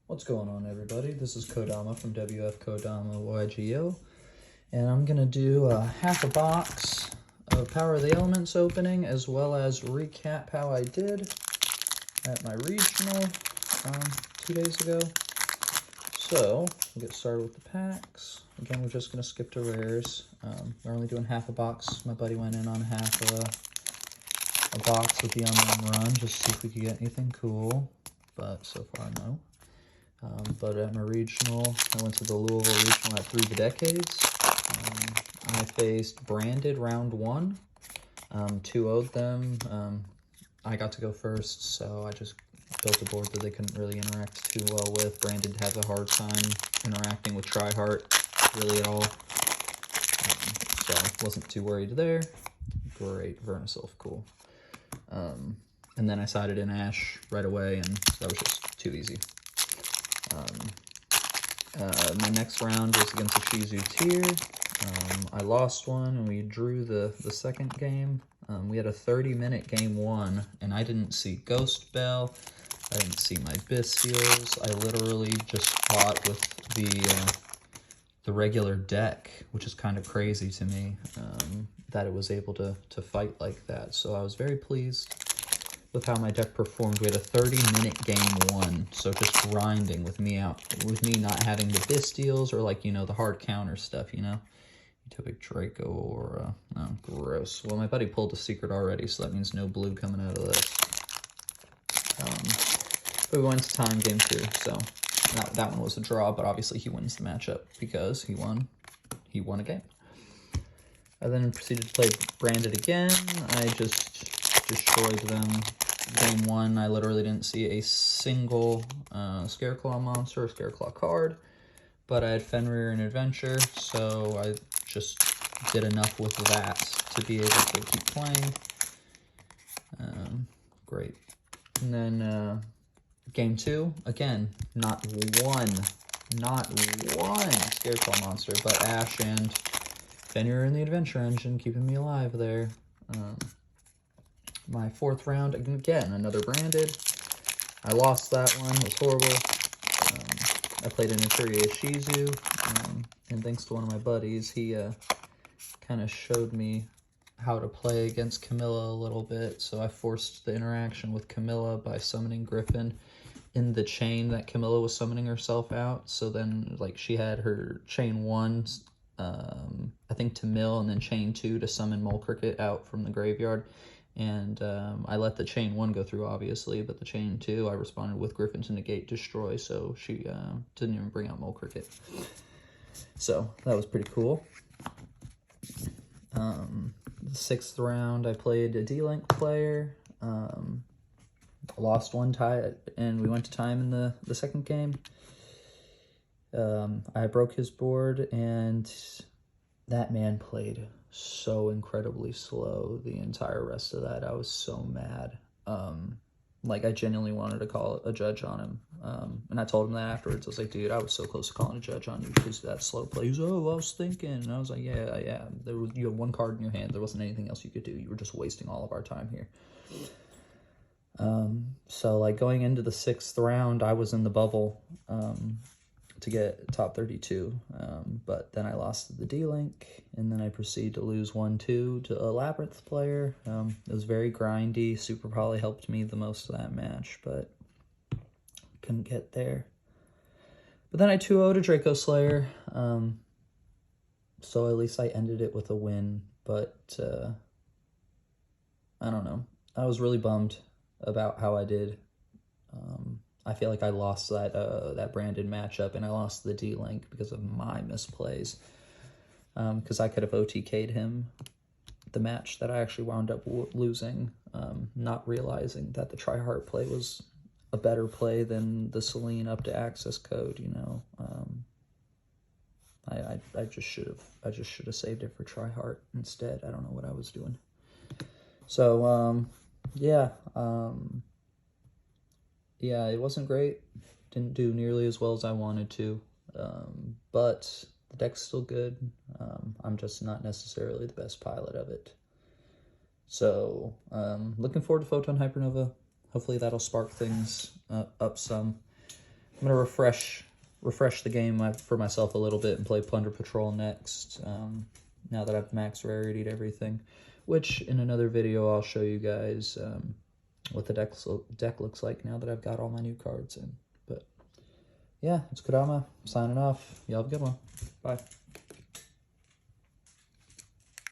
What's going on, everybody? This is Kodama from WF Kodama YGO, and I'm gonna do half a box of Power of the Elements opening, as well as recap how I did at my regional 2 days ago. So we'll get started with the packs. Again, we're just gonna skip to rares. We're only doing half a box. My buddy went in on half a box with the unknown run, just to see if we could get anything cool, but so far no. But at my regional, I went to the Louisville regional at Through the Decades. I faced Branded round 1, 2-0'd them. I got to go first, so I just built a board that they couldn't really interact too well with. Branded has a hard time interacting with Tryhard really at all, so I wasn't too worried there. Great, Vernisylph, cool. And then I sided in Ash right away, and that was just too easy. My next round was against a Shizu tier. I lost one, and we drew the second game. We had a 30-minute game 1, and I didn't see Ghost Bell. I didn't see my Bystials. I literally just fought with the regular deck, which is kind of crazy to me, that it was able to fight like that. So I was very pleased with how my deck performed. We had a 30-minute game 1, so just grinding with me not having the Bystials or, like, you know, the hard counter stuff, you know? Utopic Draco or, oh, gross. Well, my buddy pulled a secret already, so that means no blue coming out of this. But we went to time game 2, so that one was a draw, but obviously he wins the matchup because he won a game. I then proceeded to play Branded again. I just destroyed them. Game 1, I literally didn't see a single Scareclaw monster or Scareclaw card, but I had Fenrir and Adventure, so I just did enough with that to be able to keep playing. Great. And then game 2, again, not one Scareclaw monster, but Ash and Fenrir in the Adventure Engine, keeping me alive there. My 4th round, again, another Branded. I lost that one, it was horrible. I played an Etruria Shizu, and thanks to one of my buddies, he kind of showed me how to play against Camilla a little bit, so I forced the interaction with Camilla by summoning Griffin in the chain that Camilla was summoning herself out. So then, like, she had her chain 1, I think, to mill, and then chain 2 to summon Mole Cricket out from the graveyard. And I let the chain 1 go through, obviously, but the chain 2, I responded with Griffin to negate destroy, so she didn't even bring out Mole Cricket. So that was pretty cool. The 6th round, I played a D-Link player. Lost one tie, and we went to time in the second game. I broke his board, and that man played so incredibly slow the entire rest of that. I was so mad. Like, I genuinely wanted to call a judge on him. And I told him that afterwards. I was like, dude, I was so close to calling a judge on you because of that slow play. He was, oh, I was thinking. And I was like, yeah. You had one card in your hand. There wasn't anything else you could do. You were just wasting all of our time here. So, like, going into the 6th round, I was in the bubble to get top 32, but then I lost to the D-Link, and then I proceeded to lose 1-2 to a Labyrinth player. It was very grindy. Super probably helped me the most of that match, but couldn't get there. But then I 2-0'd a Draco Slayer, so at least I ended it with a win, but I don't know. I was really bummed about how I did. I feel like I lost that Branded matchup, and I lost the D-Link because of my misplays. Because I could have OTK'd him the match that I actually wound up losing, not realizing that the Tryhard play was a better play than the Selene up to access code, you know. I just should have saved it for Tryhard instead. I don't know what I was doing. So yeah. Yeah, it wasn't great. Didn't do nearly as well as I wanted to, but the deck's still good. I'm just not necessarily the best pilot of it. So, looking forward to Photon Hypernova. Hopefully that'll spark things up some. I'm gonna refresh the game for myself a little bit and play Plunder Patrol next. Now that I've max rarity'd everything, which in another video I'll show you guys what the deck looks like now that I've got all my new cards in. But yeah, it's Kodama signing off. Y'all have a good one. Bye.